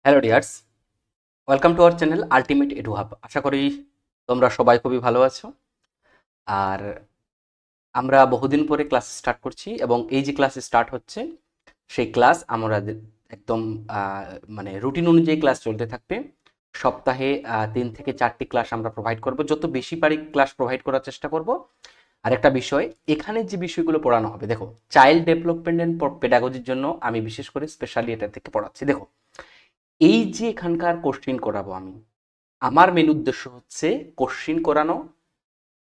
Hello dears, welcome to our channel ultimate edu hub. আশা করি তোমরা সবাই খুবই ভালো আছো। আর আমরা বহুদিন পরে ক্লাস স্টার্ট করছি এবং এই যে ক্লাস স্টার্ট হচ্ছে সেই ক্লাস আমরা একদম মানে রুটিন অনুযায়ী ক্লাস চলতে থাকবে। সপ্তাহে 3 থেকে 4টি ক্লাস আমরা প্রোভাইড করব, যত বেশি পারি ক্লাস প্রোভাইড করার চেষ্টা করব। আর একটা বিষয়, এখানে যে বিষয়গুলো পড়ানো হবে, দেখো, চাইল্ড ডেভেলপমেন্ট অ্যান্ড পেডাগজির জন্য আমি বিশেষ করে স্পেশালি এটা থেকে পড়াচ্ছি। দেখো, এই যে এখানকার কোশ্চিন করাবো আমি, আমার মেন উদ্দেশ্য হচ্ছে কোশ্চিন করানো,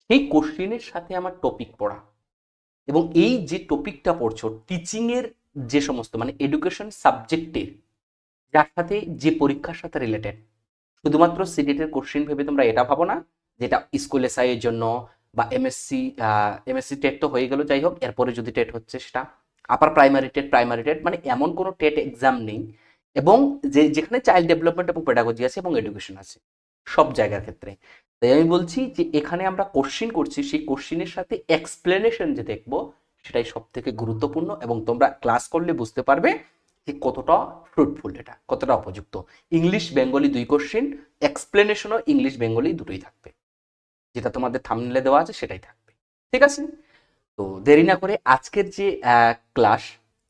সেই কোশ্চিনের সাথে আমার টপিক পড়া। এবং এই যে টপিকটা পড়ছো টিচিংয়ের যে সমস্ত মানে এডুকেশন সাবজেক্টের যার সাথে যে পরীক্ষার সাথে রিলেটেড, শুধুমাত্র সিটেটের কোশ্চিন ভেবে তোমরা এটা ভাবো না যেটা স্কুল এসআই এর জন্য বা এমএসসি। এমএসসি টেট তো হয়ে গেল, যাই হোক, এরপরে যদি টেট হচ্ছে সেটা আপার প্রাইমারি টেট মানে এমন কোনো টেট এক্সাম নেই। এবং যেখানে চাইল্ড ডেভেলপমেন্ট এবং পেডাগজি আছে এবং এডুকেশন আছে সব জায়গার ক্ষেত্রে। তাই আমি বলছি যে এখানে আমরা কোশ্চিন করছি, সেই কোশ্চিনের সাথে এক্সপ্লেনেশন যে দেখবো সেটাই সব থেকে গুরুত্বপূর্ণ। এবং তোমরা ক্লাস করলে বুঝতে পারবে যে কতটা ফ্রুটফুল, এটা কতটা উপযুক্ত। ইংলিশ বেঙ্গলি 2 কোশ্চিন, এক্সপ্লেনেশনও ইংলিশ বেঙ্গলি দুটোই থাকবে, যেটা তোমাদের থাম্বনেলে দেওয়া আছে সেটাই থাকবে। ঠিক আছে, তো দেরি না করে আজকের যে ক্লাস,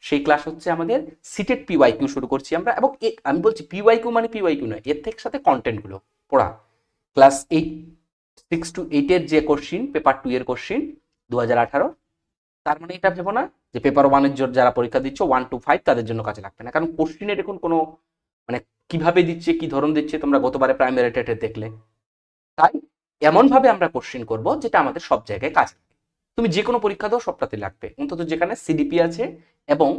সেই ক্লাস হচ্ছে আমাদের সিটেড পিওয়াইকিউ শুরু করছি আমরা। এবং আমি বলছি পিওয়াইকিউ মানে পিওয়াইকিউ নয়, এর থেকে সাথে কন্টেন্টগুলো পড়া। ক্লাস 6 to 8 এর যে কোশ্চিন, পেপার 2 এর কোশ্চিন 2018, তার মানে এটা ভেবো না যে পেপার 1-এর যারা পরীক্ষা দিচ্ছ 1 to 5 তাদের জন্য কাজে লাগবে না, কারণ কোশ্চিনের এখন কোনো মানে কিভাবে দিচ্ছে, কি ধরন দিচ্ছে, তোমরা গতবারে প্রাইমারি টেটে দেখলে। তাই এমনভাবে আমরা কোশ্চিন করব যেটা আমাদের সব জায়গায় কাজে লাগে। তুমি যে কোনো পরীক্ষা দাও, সবটাতে লাগবে, অন্তত যেখানে সিডিপি আছে এবং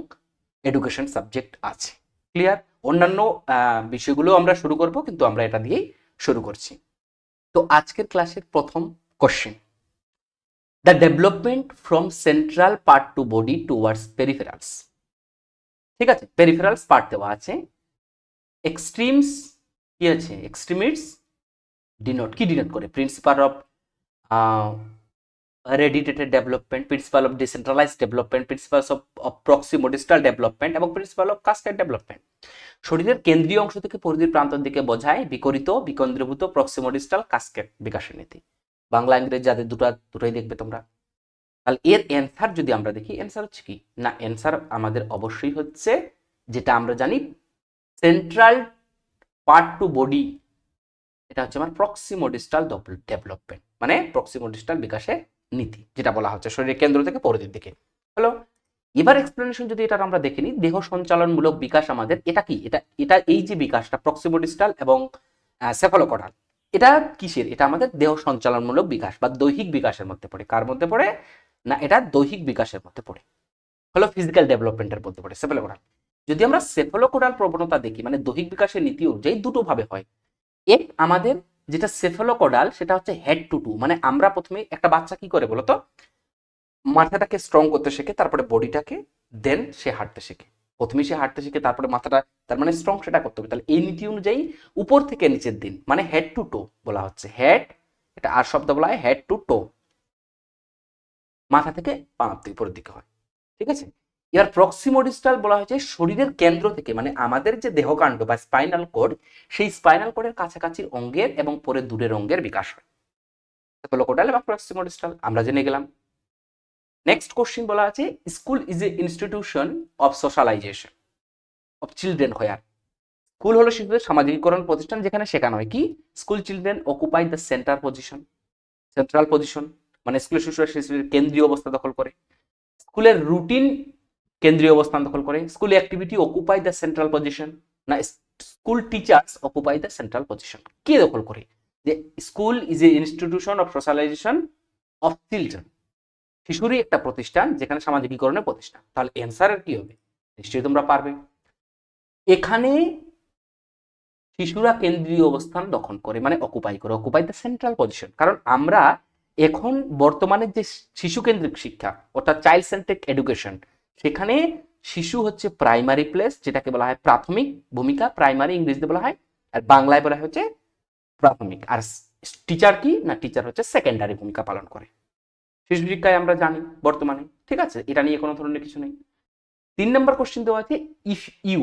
এডুকেশন সাবজেক্ট আছে। ক্লিয়ার? অন্যান্য বিষয়গুলো আমরা শুরু করব, কিন্তু আমরা এটা দিয়েই শুরু করছি। তো আজকের ক্লাসের প্রথম question, the development from central part to body towards peripherals. ঠিক আছে, পেরিফেরালস পার্ট দেওয়া আছে। এক্সট্রিমস কি আছে? এক্সট্রিমিটস ডিনোট করে principal of radiated development, principal of decentralised development, principal of proximodistal development এবং প্রিন্সিপাল অফ কাস্কেড ডেভেলপমেন্ট। শরীরের কেন্দ্রীয় অংশ থেকে পরিধির প্রান্তের দিকে বোঝায় বিকরিত বিকেন্দ্রীভূত প্রক্সিমোডিস্টাল কাস্কেড বিকাশের নীতি। বাংলা ইংরেজি যাদের দুটোই দেখবে তোমরা। তাহলে এর অ্যান্সার যদি আমরা দেখি, অ্যান্সার হচ্ছে কি না, অ্যান্সার আমাদের অবশ্যই হচ্ছে যেটা আমরা জানি, সেন্ট্রাল পার্ট টু বডি, এটা হচ্ছে আমার প্রক্সিমোডিস্টাল ডেভেলপমেন্ট, মানে প্রক্সিমোডিস্টাল বিকাশের নীতি, যেটা বলা হচ্ছে শরীরের কেন্দ্র থেকে পরিধির দিকে। হলো, এবার এক্সপ্লেনেশন যদি এটা আমরা দেখে নিই, দেহ সঞ্চালনমূলক বিকাশ আমাদের এটা কি, এটা এটা এই যে বিকাশটা প্রক্সিমোডিস্টাল এবং সেফালোকডাল, এটা কিসের? এটা আমাদের দেহ সঞ্চালনমূলক বিকাশ বা দৈহিক বিকাশের মধ্যে পড়ে। কার মধ্যে পড়ে না, এটা দৈহিক বিকাশের মধ্যে পড়ে, হলো ফিজিক্যাল ডেভেলপমেন্টের মধ্যে পড়ে সেফালোকডাল। যদি আমরা সেফালোকডাল প্রবণতা দেখি, মানে দৈহিক বিকাশের নীতি অনুযায়ী দুটো ভাবে হয়। এক, আমাদের যেটা সেফালোকডাল সেটা হচ্ছে হেড টু টু, মানে আমরা প্রথমে একটা বাচ্চা কি করে বলতো, মাথাটাকে স্ট্রং করতে শেখে, তারপরে বডিটাকে, দেন সে হাঁটতে শেখে। প্রথমে সে হাঁটতে শেখে, তারপরে মাথাটা, তার মানে স্ট্রং সেটা করতে হবে। তাহলে এই নীতি অনুযায়ী উপর থেকে নিচের দিন মানে হেড টু টো বলা হচ্ছে। হেড, এটা আর শব্দ বলা হয়, হেড টু টো, মাথা থেকে পা অব্দি উপরের দিকে হয়। ঠিক আছে, এবার প্রক্সিমোডিস্টাল বলা হয়েছে শরীরের কেন্দ্র থেকে, মানে আমাদের যে দেহকাণ্ড বা স্পাইনাল কোড, সেই স্পাইনাল কোডের কাছাকাছি অঙ্গের এবং পরে দূরের অঙ্গের বিকাশ হয়। সেফালোকোডাল এবং প্রক্সিমোডিস্টাল আমরা জেনে গেলাম। নেক্সট কোশ্চিন বলা আছে, school is a institution of socialisation of children where. School হলো শিশুদের সামাজিকীকরণ প্রতিষ্ঠান, যেখানে শেখানো হয় কি, school children occupy the central position, মানে স্কুলের শিশুদের কেন্দ্রীয় অবস্থা দখল করে। স্কুলের রুটিন কেন্দ্রীয় অবস্থান দখল করে। School activity occupy the central position, না school teachers occupy the central position. কে দখল করে? যে school is a institution of socialisation of children, শিশুরই একটা প্রতিষ্ঠান যেখানে সামাজিকীকরণের প্রতিষ্ঠান। তাহলে অ্যান্সারের কি হবে? নিশ্চয়ই তোমরা পারবে। এখানে শিশুরা কেন্দ্রীয় অবস্থান দখল করে, মানে অকুপাই দ্য সেন্ট্রাল পজিশন। কারণ আমরা এখন বর্তমানে যে শিশু কেন্দ্রিক শিক্ষা, অর্থাৎ চাইল্ড সেন্ট্রিক এডুকেশন, সেখানে শিশু হচ্ছে প্রাইমারি প্লেস, যেটাকে বলা হয় প্রাথমিক ভূমিকা, প্রাইমারি ইংরেজিতে বলা হয়, আর বাংলায় বলা হচ্ছে প্রাথমিক। আর টিচার কি না, টিচার হচ্ছে সেকেন্ডারি ভূমিকা পালন করে শিশু শিক্ষায়, আমরা জানি বর্তমানে। ঠিক আছে, এটা নিয়ে কোনো ধরনের কিছু নেই। 3 নম্বর কোশ্চেন দেওয়া আছে, if you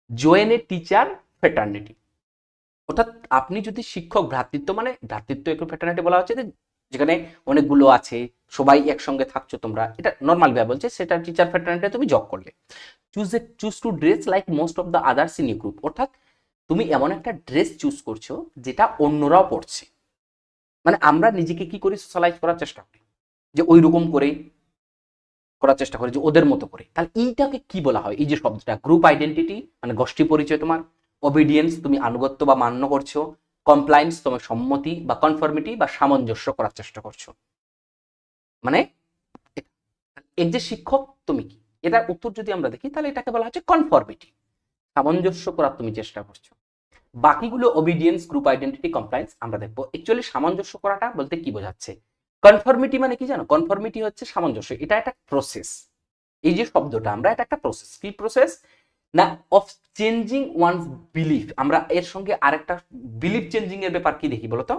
join a teacher fraternity. অর্থাৎ আপনি যদি শিক্ষক ভ্রাতৃত্ব, মানে ভ্রাতৃত্ব একটু ফ্রেটার্নিটি বলা হচ্ছে যে যেখানে অনেকগুলো আছে, সবাই একসঙ্গে থাকছো তোমরা, এটা নর্মাল ভাবে বলছে, সেটা টিচার ফ্রেটার্নিটি তুমি জব করলে। Choose to dress like most of the others in your group, অর্থাৎ তুমি এমন একটা ড্রেস চুজ করছো যেটা অন্যরাও পড়ছে, মানে আমরা নিজেকে কি করি, সোশ্যালাইজ করার চেষ্টা করি, যে ওই রকম করে করার চেষ্টা করি, যে ওদের মতো করে। তাহলে এইটাকে কি বলা হয়, এই যে শব্দটা, গ্রুপ আইডেন্টিটি মানে গোষ্ঠী পরিচয় তোমার, ওবিডিয়েন্স তুমি আনুগত্য বা মান্য করছো, কমপ্লায়েন্স তোমার সম্মতি বা কনফর্মিটি বা সামঞ্জস্য করার চেষ্টা করছো, মানে এর যে শিক্ষক তুমি কি, এটার উত্তর যদি আমরা দেখি তাহলে এটাকে বলা হচ্ছে কনফর্মিটি, সামঞ্জস্য করার তুমি চেষ্টা করছো। বাকিগুলো ওবিডিয়েন্স, গ্রুপ আইডেন্টিটি, কমপ্লায়েন্স আমরা দেখবো। অ্যাকচুয়ালি সামঞ্জস্য করাটা বলতে কি বোঝাচ্ছে, কনফর্মিটি মানে কি জানো, কনফর্মিটি হচ্ছে সামঞ্জস্য, এটা একটা প্রসেস। এই যে শব্দটা আমরা, এটা একটা প্রসেস, কি প্রসেস না, অফ চেঞ্জিং ওয়ানস বিলিফ। আমরা এর সঙ্গে আরেকটা বিলিফ চেঞ্জিং এর ব্যাপার কি দেখি বলতো,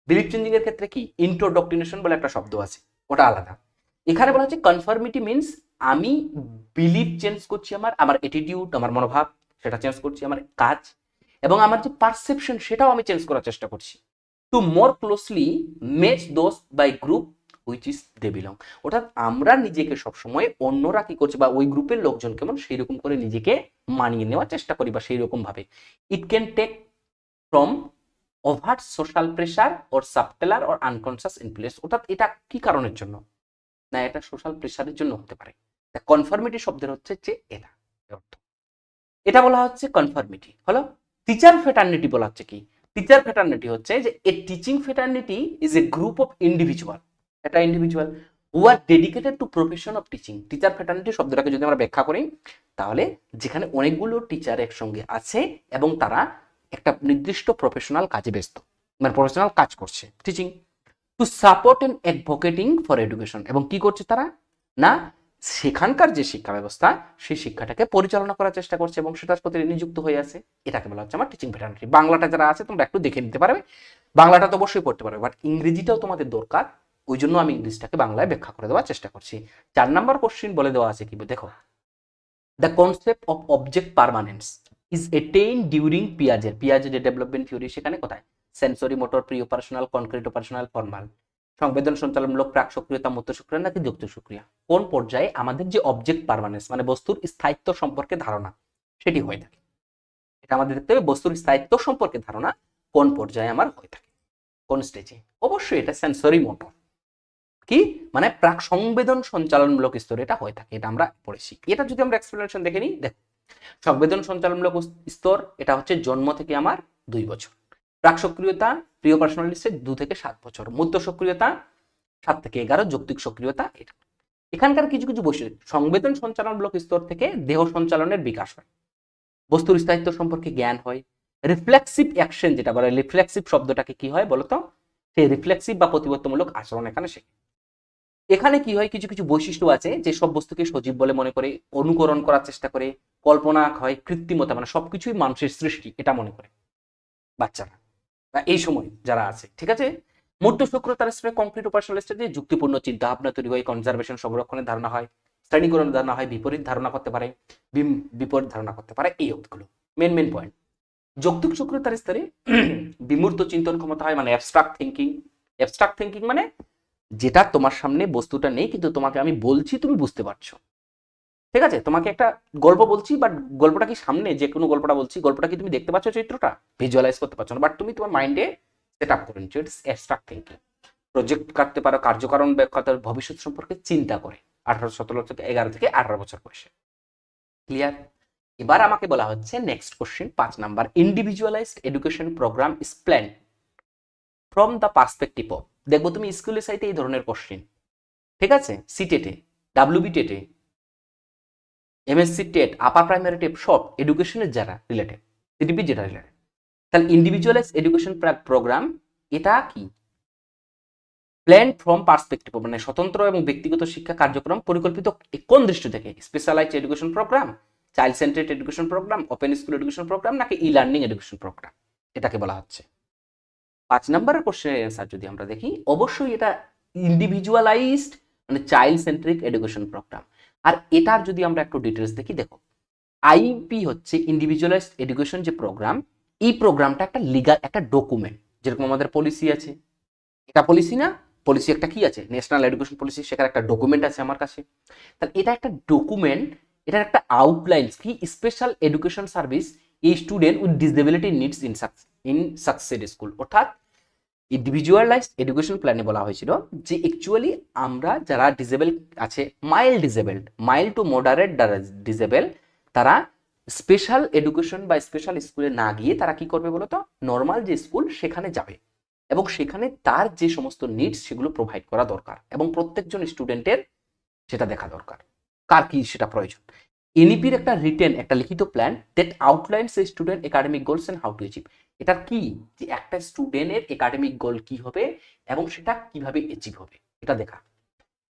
বিলিফ চেঞ্জিং এর ক্ষেত্রে কি ইন্ট্রোডক্ট্রিনেশন বলে একটা শব্দ আছে, ওটা আলাদা। এখানে বলা হচ্ছে কনফর্মিটি মিনস আমি বিলিফ চেঞ্জ করছি, আমার আমার অ্যাটিটিউড, আমার মনোভাব সেটা চেঞ্জ করছি, আমার কাজ এবং আমার যে পারসেপশন সেটাও আমি চেঞ্জ করার চেষ্টা করছি, to more closely match those by group which is they belong. অর্থাৎ আমরা নিজেকে সবসময় অন্যরা কি করছে বা ওই গ্রুপের লোকজন কেমন সেই রকম করে নিজেকে মানিয়ে নেওয়ার চেষ্টা করি বা সেই রকম ভাবে। It can take from over social pressure or subtler or unconscious influence. অর্থাৎ এটা কি কারণের জন্য না, এটা সোশ্যাল প্রেশারের জন্য হতে পারে। কনফর্মিটি শব্দের হচ্ছে যে এটা অর্থ, এটা বলা হচ্ছে কনফর্মিটি হলো। টিচার ফ্রেটার্নিটি বলা হচ্ছে কি, টিচার ফ্রেটার্নিটি হচ্ছে যে a teaching fraternity is a group of individual, এটা individual who are dedicated to profession of teaching. Teacher fraternity শব্দটাকে যদি আমরা ব্যাখ্যা করি তাহলে যেখানে অনেকগুলো টিচার একসঙ্গে আছে এবং তারা একটা নির্দিষ্ট প্রফেশনাল কাজে ব্যস্ত, মানে প্রফেশনাল কাজ করছে, teaching, to support and advocating for education. এবং কি করছে তারা না, সেখানকার যে শিক্ষা ব্যবস্থা সেই শিক্ষাটাকে পরিচালনা করার চেষ্টা করছে এবং সেটার প্রতি নিযুক্ত হয়ে আছে, এটাকে বলা হচ্ছে আমার টিচিং ফ্রেটার্নিটি। বাংলাটা যারা আছে তোমরা একটু দেখে নিতে পারবে, বাংলাটা তো অবশ্যই পড়তে পারবে, বাট ইংরেজিটাও তোমাদের দরকার, ওই জন্য আমি ইংলিশটাকে বাংলায় ব্যাখ্যা করে দেওয়ার চেষ্টা করছি। 4 নম্বর কোশ্চিন বলে দেওয়া আছে কি দেখো, the concept of object permanence is attain during পিয়াজের যে ডেভেলপমেন্ট থিওরি, সেখানে কোথায় sensory motor, pre operational, concrete operational, formal, সংবেদন সঞ্চালনমূলক, প্রাক সক্রিয়তা, মধ্য সক্রিয় নাকি যুক্ত সক্রিয়া, কোন পর্যায়ে আমাদের যে অবজেক্ট পারমানেন্স মানে বস্তুর স্থায়িত্ব সম্পর্কে ধারণা সেটি হয়ে থাকে। এটা আমাদের দেখতে হবে, বস্তুর স্থায়িত্ব সম্পর্কে ধারণা কোন পর্যায়ে আমার হয়ে থাকে, কোন স্টেজে। অবশ্যই এটা সেন্সরি মোটর, কি মানে প্রাক সংবেদন সঞ্চালনমূলক স্তরে এটা হয়ে থাকে, এটা আমরা পড়েছি। এটা যদি আমরা এক্সপ্লেনেশন দেখে নিই, দেখো সংবেদন সঞ্চালনমূলক স্তর এটা হচ্ছে জন্ম থেকে আমার 2 বছর, প্রাক সক্রিয়তা প্রি অপারেশনাল স্টেজ 2 থেকে 7 বছর, মধ্য সক্রিয়তা 7 থেকে 11, যৌক্তিক সক্রিয়তা এটা। এখানকার কিছু কিছু বৈশিষ্ট্য, সংবেদন সঞ্চালনমূলক স্তর থেকে দেহ সঞ্চালনের বিকাশ হয়, বস্তুর স্থায়িত্ব সম্পর্কে জ্ঞান হয়, রিফ্লেক্সিভ অ্যাকশন যেটা বলে, রিফ্লেক্সিভ শব্দটাকে কি হয় বলতো, সেই রিফ্লেক্সিভ বা প্রতিবর্তমূলক আচরণ এখানে শেখে। এখানে কি হয়, কিছু কিছু বৈশিষ্ট্য আছে যে সব বস্তুকে সজীব বলে মনে করে, অনুকরণ করার চেষ্টা করে, কল্পনা হয়, কৃত্রিমতা মানে সবকিছুই মানুষের সৃষ্টি এটা মনে করে বাচ্চারা বা এই সময় যারা আছে, ঠিক আছে। মূর্ত সক্রিয়তার স্তরে কংক্রিট উপাসনাল স্টেজে যুক্তিপূর্ণ চিন্তা ভাবনা তৈরি হয়, কনজারভেশন সংরক্ষণের ধারণা হয়, শ্রেণীকরণের ধারণা হয়, বিপরীত ধারণা করতে পারে, বিপরীত ধারণা করতে পারে, এই অবগুলো মেন পয়েন্ট। যৌক্তিক সক্রিয়তার স্তরে বিমূর্ত চিন্তন ক্ষমতা হয়, মানে অ্যাবস্ট্রাক্ট থিঙ্কিং। অ্যাবস্ট্রাক্ট থিঙ্কিং মানে যেটা তোমার সামনে বস্তুটা নেই কিন্তু তোমাকে আমি বলছি তুমি বুঝতে পারছো, ঠিক আছে। তোমাকে একটা গল্প বলছি বাট গল্পটা কি সামনে, যে কোনো গল্পটা বলছি, গল্পটা কি তুমি দেখতে পাচ্ছ, চিত্রটা ভিজুয়ালাইজ করতে পারছো না, বাট তুমি তোমার মাইন্ডে সেট আপ করে নিচ্ছ, ইটস অ্যাবস্ট্রাক্ট থিঙ্কিং। প্রজেক্ট কাটতে পারো, কার্যকারণ ব্যাখ্যাতার ভবিষ্যৎ সম্পর্কে চিন্তা করে, 18-17 থেকে 11 থেকে 18 বছর বয়সে। ক্লিয়ার? এবার আমাকে বলা হচ্ছে next question 5 number, individualised education programme is plan from the perspective of. দেখবো তুমি স্কুলের সাইটে এই ধরনের কোশ্চেন, ঠিক আছে, সিটেটে, ডাব্লিউবি টেটে, MSC TET, upper primary TET, সব এডুকেশনের যারা রিলেটেড, সিটিপি যেটা রিলেটেড। তাহলে ইন্ডিভিজুয়ালাইজ এডুকেশন প্রোগ্রাম এটা কি, প্ল্যান ফ্রম পার্সপেক্টিভ মানে স্বতন্ত্র এবং ব্যক্তিগত শিক্ষা কার্যক্রম পরিকল্পিত কোন দৃষ্টি থেকে, specialized education program, child centered education program, open school education program নাকি ই লার্নিং এডুকেশন প্রোগ্রাম, এটাকে বলা হচ্ছে। 5 নম্বরের কোশ্চেনের অ্যান্সার যদি আমরা দেখি, অবশ্যই এটা ইন্ডিভিজুয়ালাইজড মানে চাইল্ড সেন্ট্রিক এডুকেশন প্রোগ্রাম। আর এটার যদি আমরা একটু ডিটেলস দেখি, দেখো আইপি হচ্ছে ইন্ডিভিজুয়ালাইজড এডুকেশন যে প্রোগ্রাম, এই প্রোগ্রামটা একটা লিগাল একটা ডকুমেন্ট, যেরকম আমাদের পলিসি আছে, এটা পলিসি না, পলিসি একটা কি আছে, ন্যাশনাল এডুকেশন পলিসি, সেখানে একটা ডকুমেন্ট আছে আমার কাছে। তাহলে এটা একটা ডকুমেন্ট, এটার একটা আউটলাইন কি স্পেশাল এডুকেশন সার্ভিস এই student with disability needs in succeed school, অর্থাৎ ইন্ডিভিজুয়ালাইজড এডুকেশন প্ল্যানে বলা হয়েছিল যে অ্যাকচুয়ালি আমরা যারা ডিসেবল আছে, মাইল্ড টু মডারেট ডিসেবল, তারা স্পেশাল এডুকেশন বা স্পেশাল স্কুলে না গিয়ে তারা কি করবে বলতো, নর্মাল যে স্কুল সেখানে যাবে এবং সেখানে তার যে সমস্ত নিডস সেগুলো প্রোভাইড করা দরকার এবং প্রত্যেকজন স্টুডেন্টের সেটা দেখা দরকার কার কি সেটা প্রয়োজন। এনইপির একটা রিটেন একটা লিখিত plan that outlines a student academic goals and how to achieve. এটা কি, যে একটা স্টুডেন্টের একাডেমিক গোল কি হবে এবং সেটা কিভাবে অ্যাচিভ হবে এটা দেখা।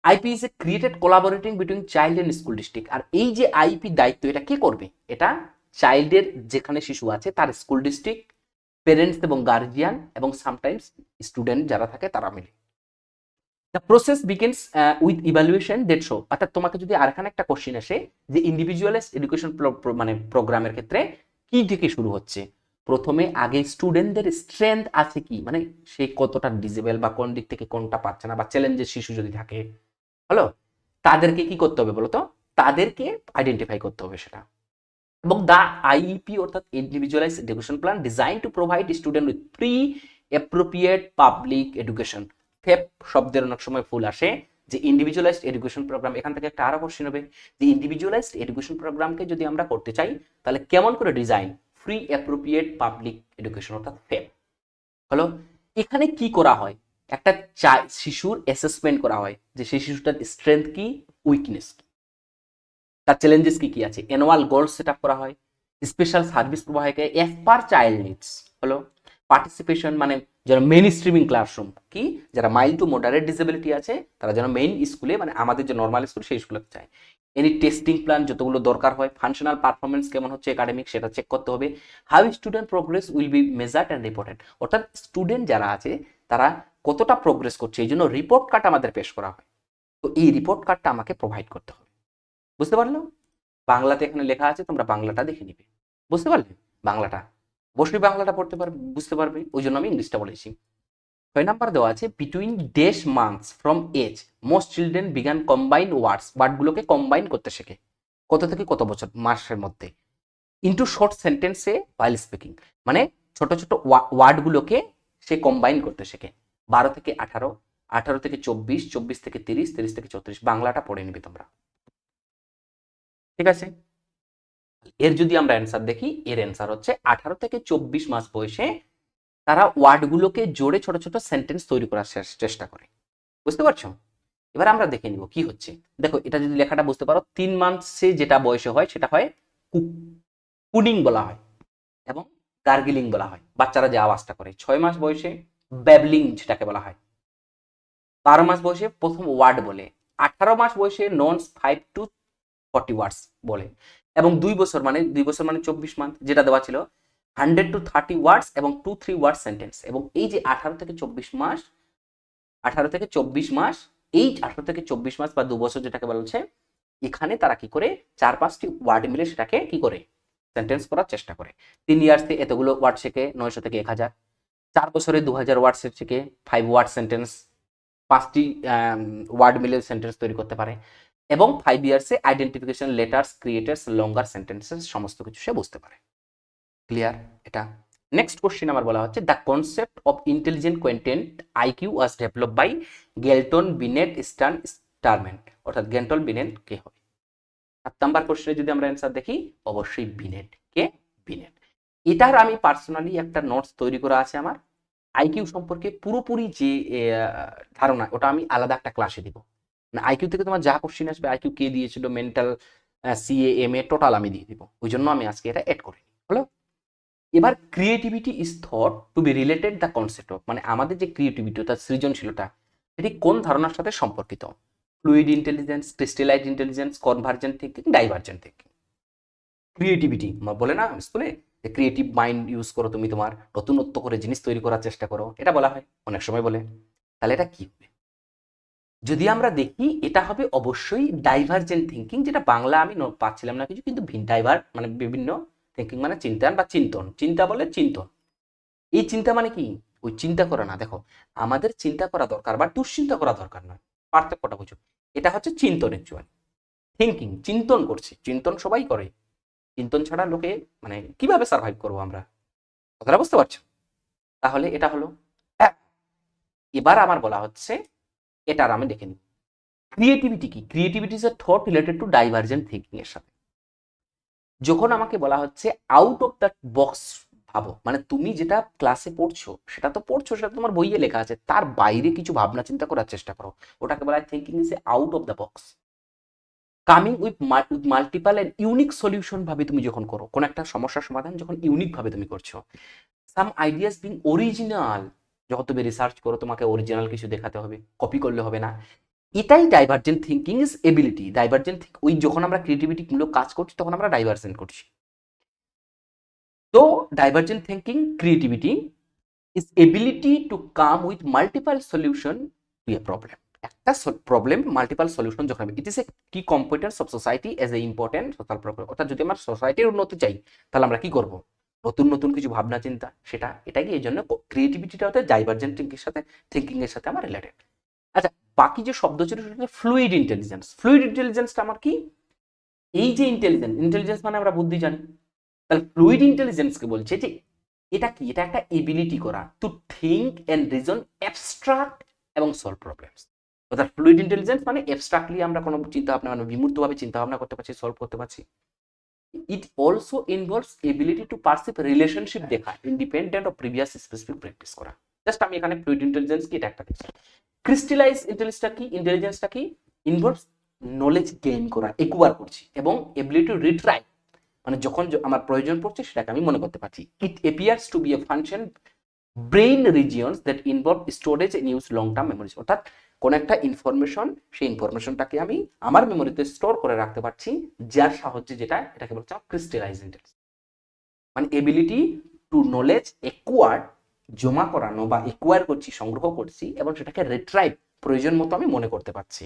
IP is a created collaborating between child and school district. আর এই যে আইপি দায়িত্ব এটা কে করবে, এটা চাইল্ডের যেখানে শিশু আছে তার স্কুল ডিস্ট্রিক্ট, পেরেন্টস এবং গার্জিয়ান এবং সামটাইমস স্টুডেন্ট যারা থাকে তারা মিলে। The process begins with evaluation that show. অর্থাৎ তোমাকে যদি আরেকখানে একটা কোশ্চিন আসে যে ইন্ডিভিজুয়ালাইজড এডুকেশন মানে প্রোগ্রামের ক্ষেত্রে কি থেকে শুরু হচ্ছে, প্রথমে আগে স্টুডেন্টদের স্ট্রেংথ আছে কি, মানে সে কতটা ডিজেবল বা কোন দিক থেকে কোনটা পাচ্ছে না, বা চ্যালেঞ্জের শিশু যদি থাকে, হলো, তাদেরকে কি করতে হবে বলতো, তাদেরকে আইডেন্টিফাই করতে হবে সেটা। এবং দ্য আইইপি অর্থাৎ individualised education plan design to provide student with pre appropriate public education. FAPE শব্দের অনেক সময় ফুল আসে, যে ইন্ডিভিজুয়ালাইজড এডুকেশন প্রোগ্রাম, এখান থেকে একটা আরো কোশ্চেন হবে যে ইন্ডিভিজুয়ালাইজড এডুকেশন প্রোগ্রামকে যদি আমরা করতে চাই তাহলে কেমন করে design, free appropriate public education অর্থাৎ ফেপ। হলো, এখানে কি করা হয়, একটা শিশুর অ্যাসেসমেন্ট করা হয় যে সেই শিশুটার স্ট্রেংথ কি, উইকনেস কি, তার চ্যালেঞ্জেস কি কি আছে, অ্যানুয়াল গোল সেট আপ করা হয়, স্পেশাল সার্ভিস প্রোভাইড করে অ্যাজ পার চাইল্ড নিডস। হলো, পার্টিসিপেশন মানে যারা মেইন স্ট্রিমিং ক্লাসরুম কি, যারা মাইল্ড টু মডারেট ডিসেবিলিটি আছে তারা যেন মেইন স্কুলে মানে আমাদের যে নর্মাল স্কুল সেই স্কুলে চায়। এনি টেস্টিং প্ল্যান যতগুলো দরকার হয়, ফাংশনাল পারফরমেন্স কেমন হচ্ছে একাডেমিক সেটা চেক করতে হবে, how student progress will be measured and reported, অর্থাৎ স্টুডেন্ট যারা আছে তারা কতটা প্রোগ্রেস করছে এই জন্য রিপোর্ট কার্ড আমাদের পেশ করা হয়। তো এই রিপোর্ট কার্ডটা আমাকে প্রোভাইড করতে হবে। বুঝতে পারলো, বাংলাতে এখানে লেখা আছে, তোমরা বাংলাটা দেখে নিবে। বুঝতে পারলে, বাংলাটা অবশ্যই বাংলাটা পড়তে পারবে, বুঝতে পারবে, ওই জন্য আমি ইংলিশটা বলেছি। 6 নাম্বার দেওয়া আছে between these months from age most children began combine ওয়ার্ডগুলোকে কম্বাইন করতে শেখে, কত থেকে কত বছর মাসের মধ্যে, ইন্টু শর্ট সেন্টেন্সে ওয়াইল স্পিকিং, মানে ছোট ছোট ওয়ার্ডগুলোকে সে কম্বাইন করতে শেখে। 12 থেকে 18, 18 থেকে 24, 24 থেকে 30, 30 থেকে 34, বাংলাটা পড়ে নিবে তোমরা, ঠিক আছে। এর যদি আমরা অ্যান্সার দেখি, এর অ্যান্সার হচ্ছে 18 থেকে 24 মাস বয়সে তারা ওয়ার্ডগুলোকে জোড়ে ছোট ছোট সেন্টেন্স তৈরি করার চেষ্টা করে। বুঝতে পারছো, এবার আমরা দেখে নিব কি হচ্ছে। দেখো এটা যদি লেখাটা বুঝতে পারো, 3 মাসে যেটা বয়সে হয় সেটা হয় কুডিং বলা হয় এবং গার্গিলিং বলা হয়, বাচ্চারা যে আওয়াজটা করে। 6 মাস বয়সে ব্যাবলিং যেটাকে বলা হয়, 12 মাস বয়সে প্রথম ওয়ার্ড বলে, 18 মাস বয়সে নন 5 to 40 ওয়ার্ডস বলে, এবং 2 বছর মানে 24 মান্থ যেটা দেওয়া ছিল 100 to 30 ওয়ার্ডস এবং 2-3 ওয়ার্ড সেন্টেন্স। এবং এই যে 18 থেকে 24 মাস, 18 থেকে 24 মাস, এই 18 থেকে 24 মাস বা 2 বছর যেটাকে বলা হচ্ছে, এখানে তারা কি করে 4-5টি ওয়ার্ড মিলে সেটাকে কি করে সেন্টেন্স করার চেষ্টা করে। 3 ইয়ার্সে এতগুলো ওয়ার্ড শেখে, 900 থেকে 1000। 4 বছরে 2000 ওয়ার্ড শেখে, 5 ওয়ার্ড সেন্টেন্স, 5টি ওয়ার্ড মিলে সেন্টেন্স তৈরি করতে পারে। এবং 5 ইয়ার্সে আইডেন্টিফিকেশন লেটার্স ক্রিয়েটার্স লঙ্গার সেন্টেন্সেস সমস্ত কিছু সে বুঝতে পারে। ক্লিয়ার এটা। নেক্সট কোশ্চেন আমার বলা হচ্ছে the concept of intelligent content IQ was develop by Galton Binet Terman, অর্থাৎ গেন্টল বিনেট কে হবে। 7 নাম্বার কোশ্চেনে যদি আমরা অ্যান্সার দেখি, অবশ্যই বিনেট, কে বিনেট। এটার আমি পার্সোনালি একটা নোটস তৈরি করা আছে আমার, আইকিউ সম্পর্কে পুরোপুরি যে ধারণা ওটা আমি আলাদা একটা ক্লাসে দিব। না, আইকিউ থেকে তোমার যা কোশ্চেন আসবে, আইকিউ কে দিয়েছিল, মেন্টাল, সিএ, এমএ টোটাল আমি দিয়ে দিব, ওই জন্য আমি আজকে এটা অ্যাড করিনি। হলো, এবার creativity is thought to be related the concept of, মানে আমাদের যে ক্রিয়েটিভিটি অর্থাৎ সৃজনশীলতা এটি কোন ধারণার সাথে সম্পর্কিত, fluid intelligence, crystallise intelligence, convergent thinking, divergent thinking. Creativity বলে না স্কুলে যে ক্রিয়েটিভ মাইন্ড ইউজ করো, তুমি তোমার নতুনত্ব করে জিনিস তৈরি করার চেষ্টা করো, এটা বলা হয় অনেক সময় বলে। তাহলে এটা কি হবে, যদি আমরা দেখি এটা হবে অবশ্যই ডাইভার্জেন্ট থিঙ্কিং, যেটা বাংলা আমি পাচ্ছিলাম না কিছু, কিন্তু মানে বিভিন্ন থিঙ্কিং মানে চিন্তন বা চিন্তন, চিন্তা বলে চিন্তন। এই চিন্তা মানে কি, ওই চিন্তা করা না, দেখো আমাদের চিন্তা করা দরকার বা দুশ্চিন্তা করা দরকার নয়, পার্থক্যটা বুঝো। এটা হচ্ছে চিন্তন, অ্যাকচুয়ালি থিঙ্কিং, চিন্তন করছি, চিন্তন সবাই করে, চিন্তন ছাড়া লোকে মানে কিভাবে সার্ভাইভ করবো আমরা, কথাটা বুঝতে পারছো? তাহলে এটা হলো। এবার আমার বলা হচ্ছে, এটার আমি দেখে নিই ক্রিয়েটিভিটি কি। Creativity is a thought related to divergent thinking এর সাথে। যখন আমাকে বলা হচ্ছে আউট অফ দ্যাট বক্স ভাবো, মানে তুমি যেটা ক্লাসে পড়ছো সেটা তো পড়ছো, সেটা তোমার বইয়ে লেখা আছে, তার বাইরে কিছু ভাবনা চিন্তা করার চেষ্টা করো, ওটাকে বলা হয় thinking is a out of the box. Coming with multiple and unique solution ভাবে তুমি যখন করো, কোন একটা সমস্যার সমাধান যখন ইউনিক ভাবে তুমি করছো, সাম আইডিয়াস বিং অরিজিনাল, যখন তুমি রিসার্চ করো তোমাকে অরিজিনাল কিছু দেখাতে হবে, কপি করলে হবে না। এটাই divergent thinking is ability. Divergent ওই যখন আমরা ক্রিয়েটিভিটি মূলক কাজ করছি তখন আমরা ডাইভার্জেন্ট করছি। তো divergent thinking creativity is ability to come with multiple solution to a problem. একটা প্রবলেম মাল্টিপল সলিউশন যখন হবে, it is a key competence of society as a important social problem. অর্থাৎ যদি আমরা সোসাইটির উন্নতি চাই তাহলে আমরা কি করব, নতুন নতুন কিছু ভাবনা চিন্তা, সেটা এটাই এই জন্য ক্রিয়েটিভিটিটা হচ্ছে ডাইভার্জেন্ট থিঙ্কিং এর সাথে আমার রিলেটেড। আচ্ছা, বাকি যে শব্দ ছিল সেটা ফ্লুইড ইন্টেলিজেন্স। ফ্লুইড ইন্টেলিজেন্সটা আমার কি, এই যে ইন্টেলিজেন্স মানে আমরা বুদ্ধি জানি, তাহলে ফ্লুইড ইন্টেলিজেন্সকে বলছে যে এটা কি, এটা একটা এবিলিটি করা to think and reason abstract এবং সলভ প্রবলেমস। অর্থাৎ ফ্লুইড ইন্টেলিজেন্স মানে অ্যাবস্ট্রাক্টলি আমরা কোনো চিন্তা ভাবনা মানে বিমূর্তভাবে চিন্তা ভাবনা করতে পারছি, সলভ করতে পারছি। It also involves ability to perceive relationship দেখা independent of previous specific practice করা। জাস্ট আমি এখানে ফ্লুইড ইন্টেলিজেন্স কি এটা একটা দেখছি। ক্রিস্টালাইজ ইন্টেলিজেন্সটা কি, ইনভলভস নলেজ গেইন করা, একুয়ার করছি, এবং এবিলিটি টু রিট্রাই, মানে যখন আমার প্রয়োজন পড়ছে সেটাকে আমি মনে করতে পারছি। It appears to be a function brain regions that involve storage and use long term memories. অর্থাৎ কোন একটা ইনফরমেশন, সেই ইনফরমেশনটাকে আমি আমার মেমোরিতে স্টোর করে রাখতে পারছি, যার সাহায্যে, যেটা এটাকে বলছে ক্রিস্টালাইজ ইন্টেলিজেন্স। মানে এবিলিটি টু নলেজ একুয়ার, জমা করানো বা একুয়ার করছি, সংগ্রহ করছি, এবং সেটাকে রিট্রাইভ, প্রয়োজন মতো আমি মনে করতে পারছি।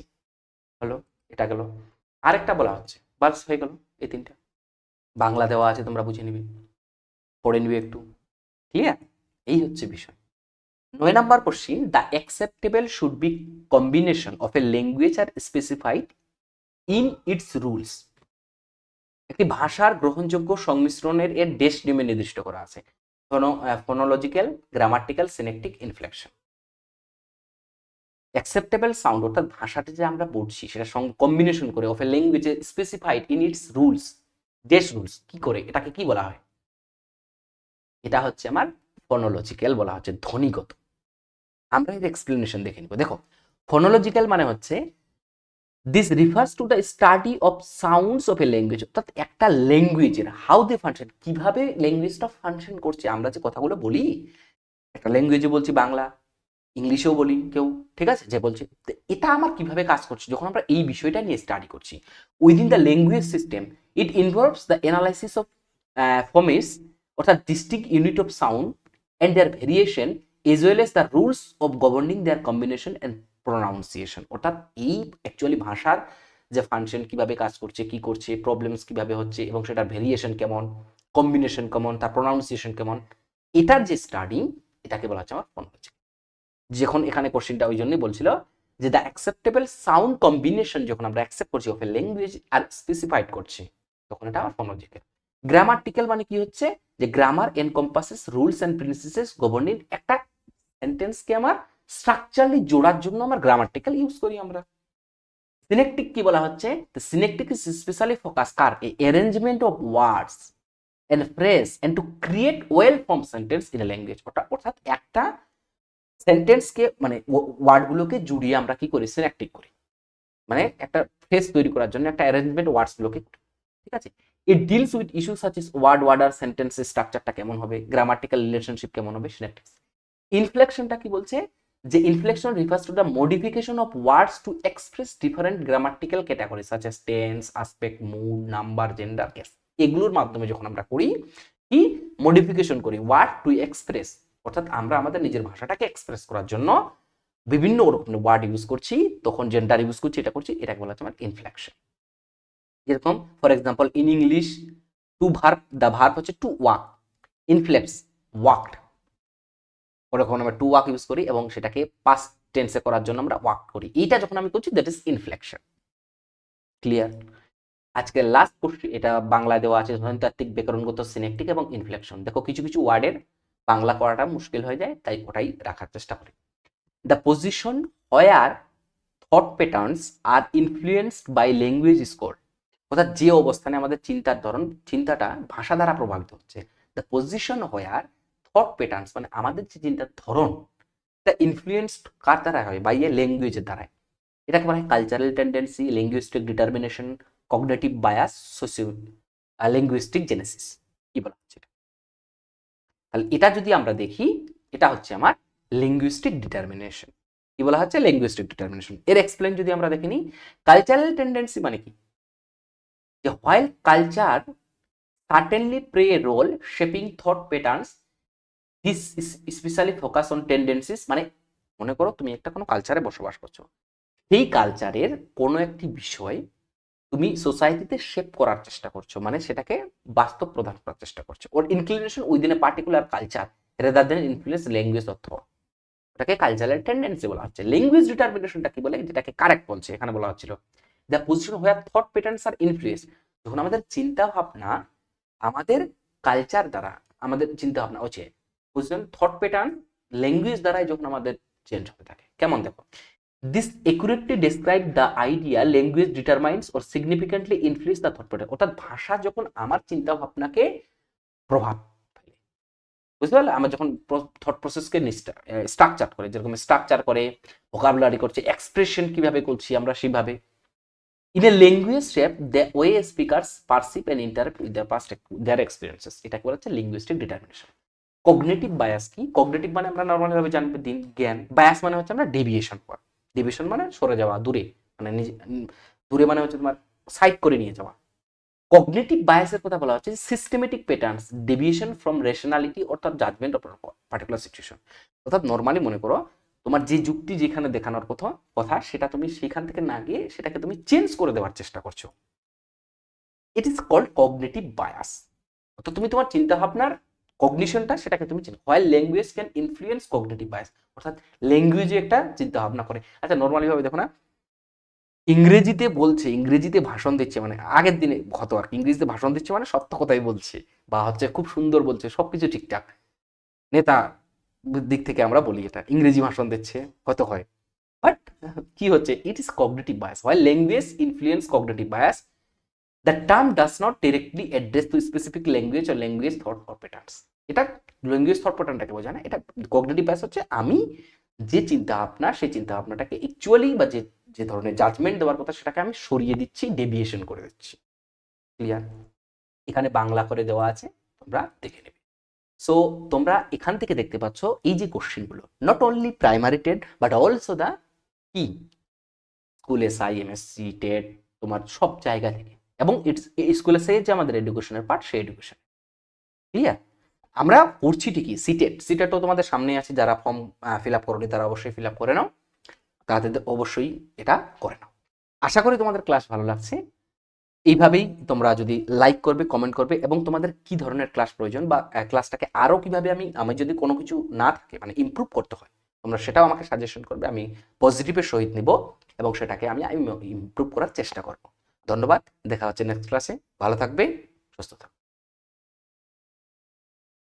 হলো, এটা গেল। আরেকটা বলা হচ্ছে, বাস হয়ে গেল এই তিনটা, বাংলা দেওয়া আছে তোমরা বুঝে নিবে, পড়ে নিবে একটু, ক্লিয়ার? এই হচ্ছে বিষয়। 9 number question, the acceptable should be combination of a language are specified in its rules. একটি ভাষার গ্রহণযোগ্য সংমিশ্রণের এর ডেশ নিয়মে নির্দিষ্ট করা আছে, phonological, grammatical, syntactic, inflection. Acceptable sound অর্থাৎ ভাষাটি যে আমরা পড়ছি সেটা কম্বিনেশন করে of a language specified in its rules, these rules, কি করে এটাকে কি বলা হয়, এটা হচ্ছে আমার ফোনোলজিক্যাল বলা হচ্ছে, ধ্বনিগত। আমরা এর এক্সপ্লেনেশন দেখে নিব। দেখো, ফোনোলজিক্যাল মানে হচ্ছে this refers to the study of sounds of a language. অর্থাৎ একটা ল্যাঙ্গুয়েজের হাউ দে ফাংশন, কিভাবে ল্যাঙ্গুয়েজটা ফাংশন করছে। আমরা যে কথাগুলো বলি একটা ল্যাঙ্গুয়েজে বলছি, বাংলা, ইংলিশেও বলি কেউ, ঠিক আছে, যে বলছে এটা আমার কিভাবে কাজ করছে, যখন আমরা এই বিষয়টা নিয়ে স্টাডি করছি within the language system, it involves the analysis of phonemes, অর্থাৎ distinct unit of sound and their variation as well as the rules of governing their combination and pronunciation. অর্থাৎ এই অ্যাকচুয়ালি ভাষার যে ফাংশন কিভাবে কাজ করছে, কি করছে, প্রবলেমস কিভাবে হচ্ছে, এবং সেটার ভেরিয়েশন কেমন, কম্বিনেশন কেমন, তার প্রোনাউন্সিয়েশন কেমন, এটার যে স্টাডি, এটাকে বলা হচ্ছে আমার ফোনোলজি। যখন এখানে কোশ্চেনটা ওই জন্যই বলছিল যে দ্য অ্যাকসেপ্টেবল সাউন্ড কম্বিনেশন যখন আমরা অ্যাকসেপ্ট করছি of a language are specified করছি, তখন এটা আমার ফোনোলজিক্যাল। গ্রামাটিক্যাল মানে কি হচ্ছে, যে grammar encompasses rules and principles governing একটা সেন্টেন্সকে আমার স্ট্রাকচারালি জোড়ার জন্য আমার গ্রামাটিক্যাল ইউজ করি আমরা। সিনেকটিক কি বলা হচ্ছে, সিনেকটিক ইজ স্পেশালি ফোকাস কার arrangement of words and phrase and to create well form sentence in a language. অর্থাৎ একটা সেন্টেন্সকে মানে ওয়ার্ডগুলোকে জুড়িয়ে আমরা কি করি, সিনেকটিক করি, মানে একটা ফ্রেজ তৈরি করার জন্য একটা অ্যারেঞ্জমেন্ট ওয়ার্ডসগুলোকে, ঠিক আছে। It deals with issue such is word order, সেন্টেন্সের স্ট্রাকচারটা কেমন হবে, গ্রামাটিক্যাল রিলেশনশিপ কেমন হবে, সিনেকটিক্স। ইনফ্লেকশনটা কি বলছে, যে inflection refers to the modification of words to express different grammatical category such as tense, aspect, mood, number, gender, case. এগুলোর মাধ্যমে যখন আমরা করি কি, মডিফিকেশন করি ওয়ার্ড টু এক্সপ্রেস, অর্থাৎ আমরা আমাদের নিজের ভাষাটাকে এক্সপ্রেস করার জন্য বিভিন্ন রকমের ওয়ার্ড ইউজ করছি, তখন জেন্ডার ইউজ করছি, এটা করছি, এটাকে বলা হচ্ছে আমার ইনফ্লেকশন। যেরকম for example in English to verb, the verb হচ্ছে টু ওয়াক, ইনফ্লেক্স ওয়াকড, ওরকম আমরা টু ওয়াক ইউজ করি এবং সেটাকে পাস্ট টেন্সে করার জন্য আমরা ওয়াক করি। এইটা যখন আমি করছি দ্যাট ইজ ইনফ্লেকশন। ক্লিয়ার? আজকের লাস্ট কোশ্চেন, এটা বাংলায় দেওয়া আছে, ধ্বনিতাত্ত্বিক, ব্যাকরণগত, সিনেকটিক এবং ইনফ্লেকশন। দেখো কিছু কিছু ওয়ার্ডের বাংলা করাটা মুশকিল হয়ে যায়, তাই ওটাই রাখার চেষ্টা করি। The position where thought patterns are influenced by language is called, অর্থাৎ যে অবস্থানে আমাদের চিন্তার ধরন, চিন্তাটা ভাষা দ্বারা প্রভাবিত হচ্ছে। The position where thought patterns মানে আমাদের যে চিন্তার ধরন, এটা ইনফ্লুয়েন্সড কার দ্বারা হয়? বাই এ ল্যাঙ্গুয়েজের দ্বারায়। এটাকে বলা হয় cultural tendency, linguistic determination, cognitive bias, socio linguistic Genesis. কি বলা হচ্ছে? তাহলে এটা যদি আমরা দেখি, এটা হচ্ছে আমার লিঙ্গুইস্টিক ডিটারমিনেশন। কি বলা হচ্ছে? Linguistic determination. এর এক্সপ্লেন যদি আমরা দেখে নিই, কালচারাল টেন্ডেন্সি মানে কি? যে while culture certainly play a role shaping thought patterns, this specially focus on tendencies, মানে মনে করো তুমি একটা কোনো কালচারে বসবাস করছো, সেই কালচারের কোনো একটি বিষয় তুমি সোসাইটিতে শেপ করার চেষ্টা করছো, মানে সেটাকে বাস্তব প্রদান করার চেষ্টা করছো। ওর inclination within a particular culture rather than influence language অর্থ, ওটাকে কালচারাল টেন্ডেন্সি বলা হচ্ছে। ল্যাঙ্গুয়েজ ডিটারমিনেশনটা কি বলে? যেটাকে কারেক্ট বলছে এখানে বলা হচ্ছিল the position where thought patterns are influence, যখন আমাদের চিন্তা ভাবনা আমাদের কালচার দ্বারা, আমাদের চিন্তা ভাবনা হচ্ছে পজিশন থট প্যাটার্ন ল্যাঙ্গুয়েজ দ্বারাই যখন আমাদের চেঞ্জ হতে থাকে। কেমন? দেখো, this accurately describe the idea language determines or significantly influence the thought pattern, অর্থাৎ ভাষা যখন আমার চিন্তা ভাবনাকে প্রভাব ফেলে, বুঝতে পারলে? আমরা যখন থট প্রসেসকে স্ট্রাকচার করে, যেরকম স্ট্রাকচার করে, ভোকাবুলারি করছে, এক্সপ্রেশন কিভাবে করছি আমরা সেভাবে। In a language shape the way speakers perceive and interpret with the past their experiences, এটাকে বলা হচ্ছে লিঙ্গুইস্টিক ডিটারমিনেশন। কগনিটিভ বায়াস কি? কগনিটিভ মানে আমরা নর্মালি ভাবে জানবে দিন জ্ঞান, বায়াস মানে হচ্ছে আমরা ডেভিয়েশন করা, ডেভিয়েশন মানে সরে যাওয়া, দূরে, মানে দূরে মানে হচ্ছে তোমার সাইড করে নিয়ে যাওয়া। কগনিটিভ বায়াসের কথা বলা হচ্ছে systematic patterns deviation from rationality অর্থাৎ জাজমেন্ট অফ পার্টিকুলার সিচুয়েশন, অর্থাৎ নর্মালি মনে করো তোমার যে যুক্তি যেখানে দেখানোর কথা সেটা তুমি সেখান থেকে না গিয়ে সেটাকে তুমি চেঞ্জ করে দেওয়ার চেষ্টা করছো। It is called cognitive bias. অর্থাৎ তুমি তোমার চিন্তা ভাবনার কগনিশনটা সেটাকে তুমি change, while language can influence cognitive bias, অর্থাৎ ল্যাঙ্গুয়েজে একটা চিন্তা ভাবনা করে। আচ্ছা নর্মালি ভাবে দেখো না, ইংরেজিতে বলছে, ইংরেজিতে ভাষণ দিচ্ছে, মানে আগের দিনে হতো আর কি, ইংরেজিতে ভাষণ দিচ্ছে মানে সত্য কথাই বলছে, বা হচ্ছে খুব সুন্দর বলছে, সবকিছু ঠিকঠাক, নেতা দিক থেকে আমরা বলি এটা ইংরেজি ভাষণ দিচ্ছে, হয়তো হয়। বাট কি হচ্ছে? It is cognitive bias, while language influence cognitive bias, the term does not directly address to specific language or language thought or patterns. এটা ল্যাঙ্গুয়েজ থট প্যাটার্নটাকে বোঝায় না, এটা কগনিটিভ বায়াস হচ্ছে আমি যে চিন্তা ভাবনা, সেই চিন্তা ভাবনাটাকে অ্যাকচুয়ালি বা যে যে ধরনের জাজমেন্ট দেওয়ার কথা সেটাকে আমি সরিয়ে দিচ্ছি, ডেভিয়েশন করে দিচ্ছি। ক্লিয়ার? এখানে বাংলা করে দেওয়া আছে, তোমরা দেখে নেবে। সো তোমরা এখান থেকে দেখতে পাচ্ছ এই যে কোশ্চেনগুলো not only primary TET but also the কি স্কুল এসআই, এমএসসি, টেট, তোমার সব জায়গা থেকে, এবং ইটস স্কুলে সে যে আমাদের এডুকেশনের পার্ট, সেই এডুকেশন। ক্লিয়ার? আমরা পড়ছি ঠিকই, সিটেট, সিটেটও তোমাদের সামনে আছে, যারা ফর্ম ফিল আপ করোনি তারা অবশ্যই ফিল আপ করে নাও, তাদের অবশ্যই এটা করে নাও। আশা করি তোমাদের ক্লাস ভালো লাগছে। এইভাবেই তোমরা যদি লাইক করবে, কমেন্ট করবে, এবং তোমাদের কি ধরনের ক্লাস প্রয়োজন, বা ক্লাসটাকে আরও কিভাবে আমি যদি কোনো কিছু না থাকে মানে ইমপ্রুভ করতে হয়, তোমরা সেটাও আমাকে সাজেশন করবে, আমি পজিটিভের সহিত নিব এবং সেটাকে আমি ইমপ্রুভ করার চেষ্টা করব। ধন্যবাদ, দেখা হচ্ছে নেক্সট ক্লাসে। ভালো থাকবে, সুস্থ থাকবে।